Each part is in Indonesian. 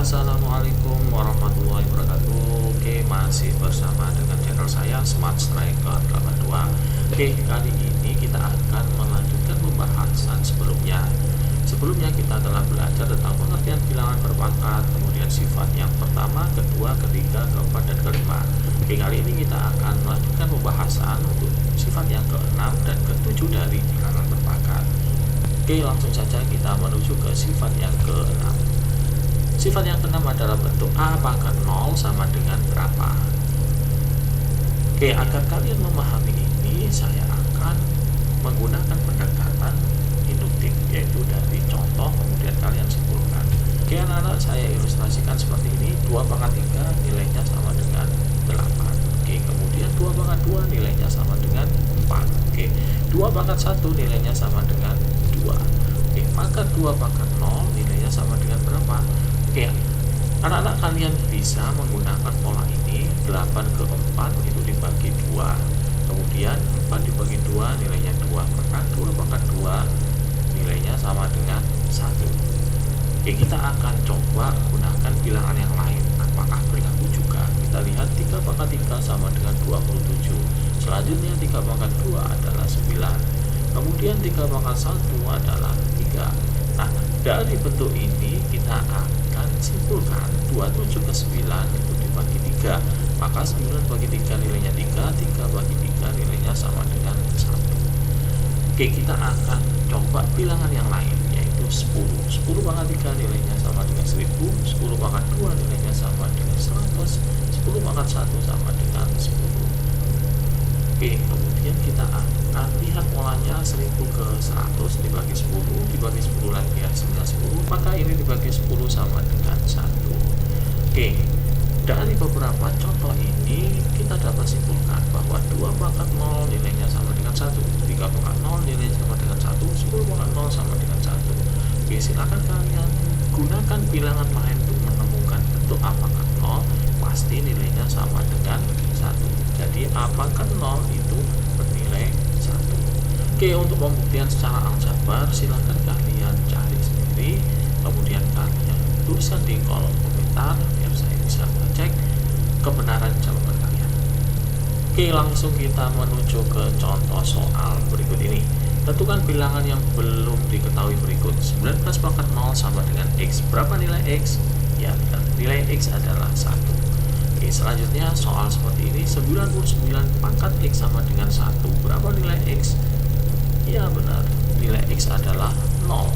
Assalamualaikum warahmatullahi wabarakatuh. Oke, masih bersama dengan channel saya Smart Striker 82. Oke, kali ini kita akan melanjutkan pembahasan sebelumnya. Sebelumnya kita telah belajar tentang pengertian bilangan berpangkat, kemudian sifat yang pertama, kedua, ketiga, keempat, dan kelima. Oke, kali ini kita akan melanjutkan pembahasan untuk sifat yang keenam dan ketujuh dari bilangan berpangkat. Oke, langsung saja kita menuju ke sifat yang keenam. Sifat yang keenam adalah bentuk A pangkat 0 sama dengan berapa. Oke, agar kalian memahami ini, saya akan menggunakan pendekatan induktif, yaitu dari contoh kemudian kalian simpulkan. Oke, anak-anak, saya ilustrasikan seperti ini. 2 pangkat 3 nilainya sama dengan 8. Oke, kemudian 2 pangkat 2 nilainya sama dengan 4. Oke, 2 pangkat 1 nilainya sama dengan 2. Oke, maka 2 pangkat 0 nilainya sama dengan berapa? Oke, anak-anak, kalian bisa menggunakan pola ini. 8 ke 4 itu dibagi 2, kemudian 4 dibagi 2 nilainya 2, maka 2 pangkat 2 nilainya sama dengan 1. Oke, kita akan coba gunakan bilangan yang lain. Apakah berlaku juga? Kita lihat 3 pangkat 3 sama dengan 27. Selanjutnya 3 pangkat 2 adalah 9. Kemudian 3 pangkat 1 adalah 3. Nah, dari bentuk ini kita akan simpulkan 27 ke 9 itu dibagi 3, maka 9 bagi 3 nilainya 3, 3 bagi 3 nilainya sama dengan 1. Oke, kita akan coba bilangan yang lain, yaitu 10. 10 pangkat 3 nilainya sama dengan 1000, 10 pangkat 2 nilainya sama dengan 100, 10 pangkat 1 sama dengan 10. Oke, kemudian kita akan lihat polanya. 1000 ke 100 dibagi 10, dibagi 10 lagi hasilnya 10, maka ini dibagi 10 sama dengan 1. Oke, dari beberapa contoh ini kita dapat simpulkan bahwa 2 pangkat 0 nilainya sama dengan 1, 3 pangkat 0 nilainya sama dengan 1, 10 pangkat 0 sama dengan 1. Oke, silakan kalian gunakan bilangan lain untuk menemukan bentuk A pangkat 0, pasti nilainya sama dengan 1. Jadi A pangkat 0 itu bernilai 1. Oke, untuk pembuktian secara aljabar silakan kalian cari sendiri, kemudian kalian tuliskan di kolom komentar biar saya bisa mengecek kebenaran jawaban kalian. Oke, langsung kita menuju ke contoh soal berikut ini. Tentukan bilangan yang belum diketahui berikut. 19 pangkat 0 sama dengan X. Berapa nilai X? Ya, nilai X adalah 1. Oke, selanjutnya soal seperti ini. 99 pangkat X sama dengan 1. Berapa nilai X? Ya, benar, nilai X adalah 0.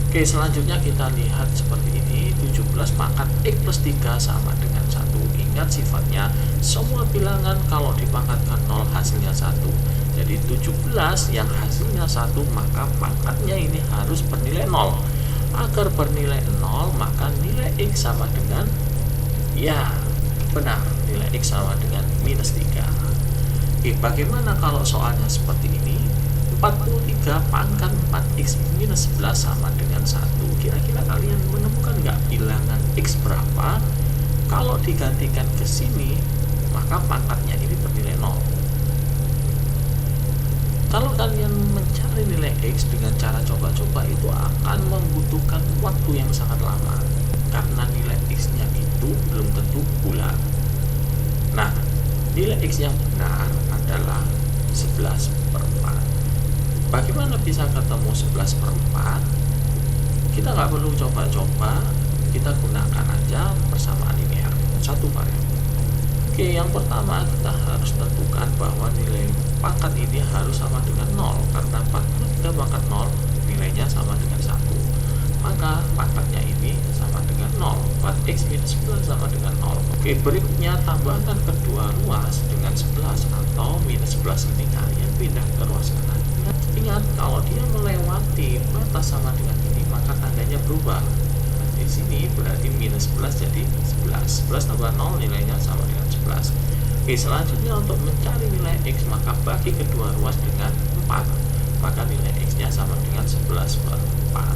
Oke, selanjutnya kita lihat seperti ini. 17 pangkat X plus 3 sama dengan 1. Ingat sifatnya, semua bilangan kalau dipangkatkan 0 hasilnya 1. Jadi 17 yang hasilnya 1, maka pangkatnya ini harus bernilai 0. Agar bernilai 0, maka nilai X sama dengan, ya benar, nilai X sama dengan minus 3. Oke, bagaimana kalau soalnya seperti ini? 43 pangkat 4X minus 11 sama dengan 1. Kira-kira kalian menemukan nggak bilangan X berapa? Kalau digantikan ke sini, maka pangkatnya ini bernilai 0. Kalau kalian mencari nilai X dengan cara coba-coba, itu akan membutuhkan waktu yang sangat lama, karena nilai X-nya itu belum tentu bulat. Nah, nilai X yang benar adalah 11/4. Bagaimana bisa ketemu 11/4? Kita nggak perlu coba-coba, kita gunakan aja persamaan linear, satu variabel. Oke, yang pertama kita harus tentukan bahwa nilai pangkat ini harus sama dengan 0, karena 43 pangkat 0 nilainya sama dengan 1. Maka pangkatnya ini sama dengan 0. 4X minus 11 sama dengan 0. Oke, berikutnya tambahkan kedua ruas dengan 11 atau minus 11 ini kalian pindah ke ruas kanan. Ingat, kalau dia melewati batas sama dengan ini, maka tandanya berubah. Nah, di sini berarti minus 11 jadi 11. 11 tambah 0 nilainya sama dengan 11. Oke, selanjutnya untuk mencari nilai X, maka bagi kedua ruas dengan 4. Maka nilai X-nya sama dengan 11/4.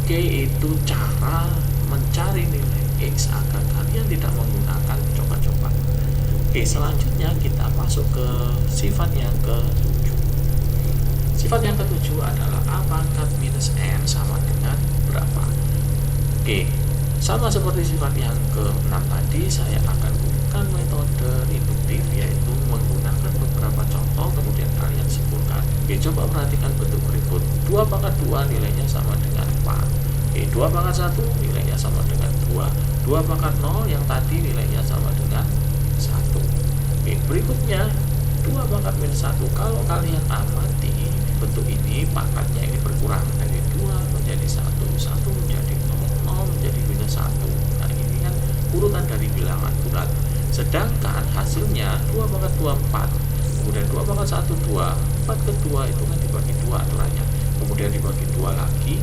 Oke, itu cara mencari nilai X agar kalian tidak menggunakan coba-coba. Oke, selanjutnya kita masuk ke sifat yang ke-7. Sifat yang ke-7 adalah A pangkat minus N sama dengan berapa? Oke, Sama seperti sifat yang ke-6 tadi, saya akan gunakan metode induktif, yaitu menggunakan beberapa contoh kemudian kalian simpulkan. Oke, coba perhatikan bentuk berikut. 2 pangkat 2 nilainya sama dengan 4. Oke, 2 pangkat 1 nilainya sama dengan 2. 2 pangkat 0 yang tadi nilainya sama dengan 1. Oke, berikutnya 2 pangkat minus 1. Kalau kalian amati bentuk ini, pangkatnya ini berkurang dari 2 menjadi 1, 1 menjadi 0, 0 menjadi minus 1. Nah, ini kan urutan dari bilangan bulat. Sedangkan hasilnya 2 pangkat 2 4, kemudian 2 pangkat 1 2, 4 ke 2 itu kan dibagi 2 aturannya. Kemudian dibagi 2 lagi,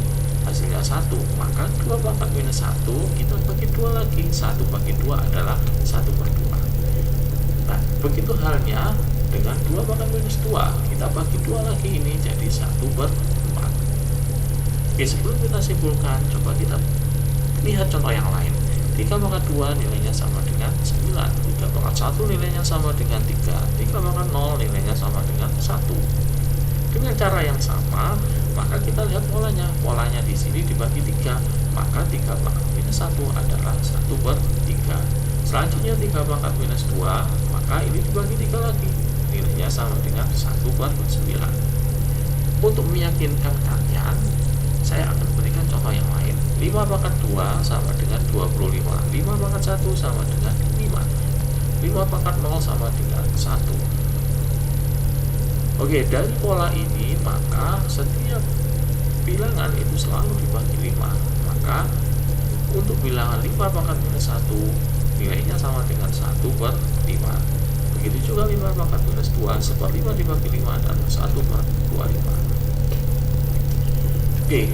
hasilnya 1. Maka 2 pangkat minus 1 kita bagi 2 lagi. 1 bagi 2 adalah 1 per 2. Nah, begitu halnya dengan 2 pangkat minus 2, kita bagi 2 lagi, ini jadi 1 per 4. Oke, sebelum kita simpulkan, coba kita lihat contoh yang lain. 3 pangkat 2 nilainya sama dengan 9. 3 pangkat 1 nilainya sama dengan 3. 3 pangkat 0 nilainya sama dengan 1. Dengan cara yang sama, maka kita lihat polanya. Polanya di sini dibagi 3, maka 3 pangkat minus 1 adalah 1 per 3. Selanjutnya 3 pangkat minus 2, maka ini dibagi 3 lagi, nilainya sama dengan 1 per 9. Untuk meyakinkan kalian, saya akan berikan contoh yang lain. 5 pangkat 2 sama dengan 25. 5 pangkat 1 sama dengan 5. 5 pangkat 0 sama dengan 1. Oke, dari pola ini maka setiap bilangan itu selalu dibagi 5. Maka untuk bilangan 5 pangkat minus 1 nilainya sama dengan 1 per 5. Begitu juga 5 pangkat minus 2, 1/5 dibagi 5 adalah 1 per 25. Oke,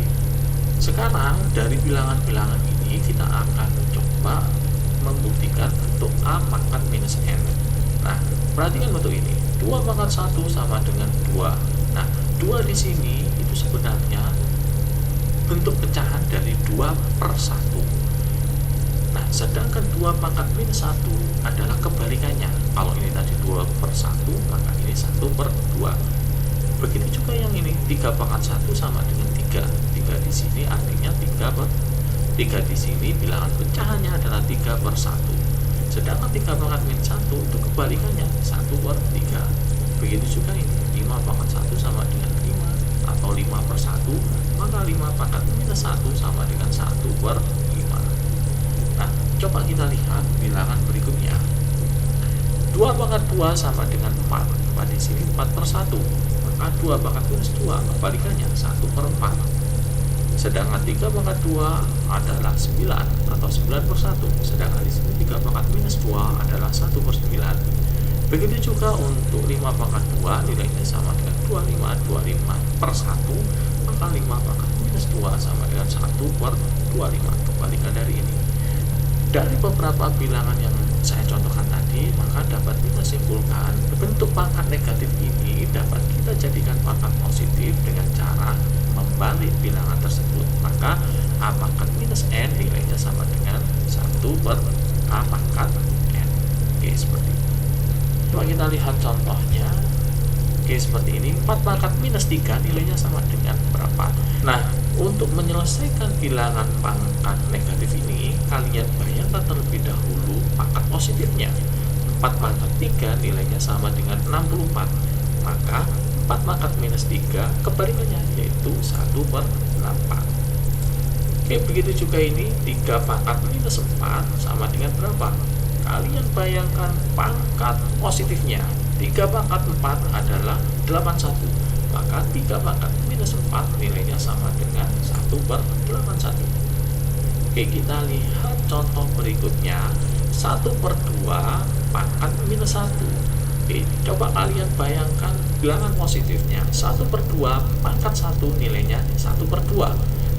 sekarang dari bilangan-bilangan ini kita akan coba membuktikan bentuk A pangkat minus N. Nah, perhatikan bentuk ini. 2 pangkat 1 sama dengan 2. Nah, 2 di sini itu sebenarnya bentuk pecahan dari 2 per 1. Nah, sedangkan 2 pangkat minus 1 adalah kebalikannya. Kalau ini tadi 2 per 1, maka ini 1 per 2. Begitu juga yang ini, 3 pangkat 1 sama dengan 3. 3 di sini artinya 3 per 3 di sini bilangan pecahannya adalah 3 per 1. Sedangkan 3 pangkat minus 1 itu kebalikannya 1 per 3. Begitu juga ini, 5 pangkat 1 sama dengan 5 atau 5 per 1, maka 5 pangkat minus 1 sama dengan 1 per 5. Nah, coba kita lihat bilangan berikutnya. 2 pangkat 2 sama dengan 4. Maka di sini 4 per 1. Maka 2 pangkat minus 2 kebalikannya 1 per 4. Sedangkan 3 pangkat 2 adalah 9 atau 9 per 1. Sedangkan di sini 3 pangkat minus 2 adalah 1 per 9. Begitu juga untuk 5 pangkat 2 nilainya sama dengan 25 per 1. Maka 5 pangkat minus 2 sama dengan 1 per 25. Kebalikan dari ini. Dari beberapa bilangan yang saya contohkan tadi, maka dapat kita simpulkan bentuk pangkat negatif ini dapat kita jadikan pangkat positif dengan cara membalik bilangan tersebut. Maka A pangkat minus N nilainya sama dengan 1 per A pangkat N. Oke, seperti itu. Coba kita lihat contohnya. Oke, seperti ini. 4 pangkat minus 3 nilainya sama dengan berapa? Nah, untuk menyelesaikan bilangan pangkat negatif ini, kalian bayangkan terlebih dahulu pangkat positifnya. 4 pangkat 3 nilainya sama dengan 64. Maka 4 pangkat minus 3 kebalikannya, yaitu 1 per 8. Oke, begitu juga ini. 3 pangkat minus 4 sama dengan berapa? Kalian bayangkan pangkat positifnya. 3 pangkat 4 adalah 81. Maka 3 pangkat minus 4 nilainya sama dengan 1 per 81. Oke, kita lihat contoh berikutnya. 1 per 2 pangkat minus 1. Oke, coba kalian bayangkan bilangan positifnya. 1 per 2 pangkat 1 nilainya 1 per 2.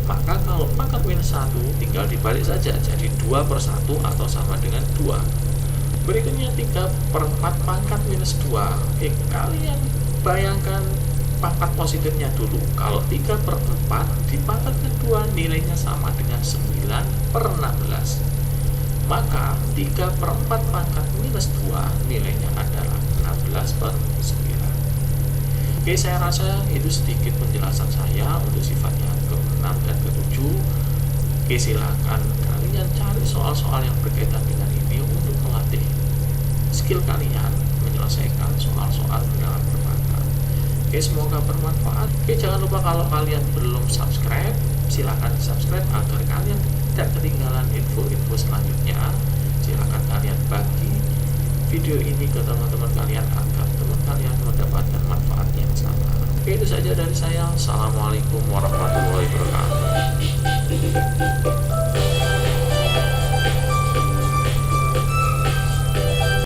Maka kalau pangkat minus 1 tinggal dibalik saja, jadi 2 per 1 atau sama dengan 2. Berikutnya 3 per 4 pangkat minus 2. Oke, kalian bayangkan pangkat positifnya dulu. Kalau 3 per 4 di pangkat kedua nilainya sama dengan 9 per 16. Maka 3 per 4 pangkat minus 2 nilainya adalah 16 per 9. Oke, saya rasa itu sedikit penjelasan saya untuk sifat yang ke-6 dan ke-7. Oke, silakan kalian soal-soal yang berkaitan dengan ini untuk melatih skill kalian menyelesaikan soal-soal dengan perbankan. Oke, semoga bermanfaat. Oke, jangan lupa kalau kalian belum subscribe, silahkan subscribe agar kalian tidak ketinggalan info-info selanjutnya. Silahkan kalian bagi video ini ke teman-teman kalian agar teman kalian mendapatkan manfaat yang sama. Oke, itu saja dari saya. Assalamualaikum warahmatullahi wabarakatuh.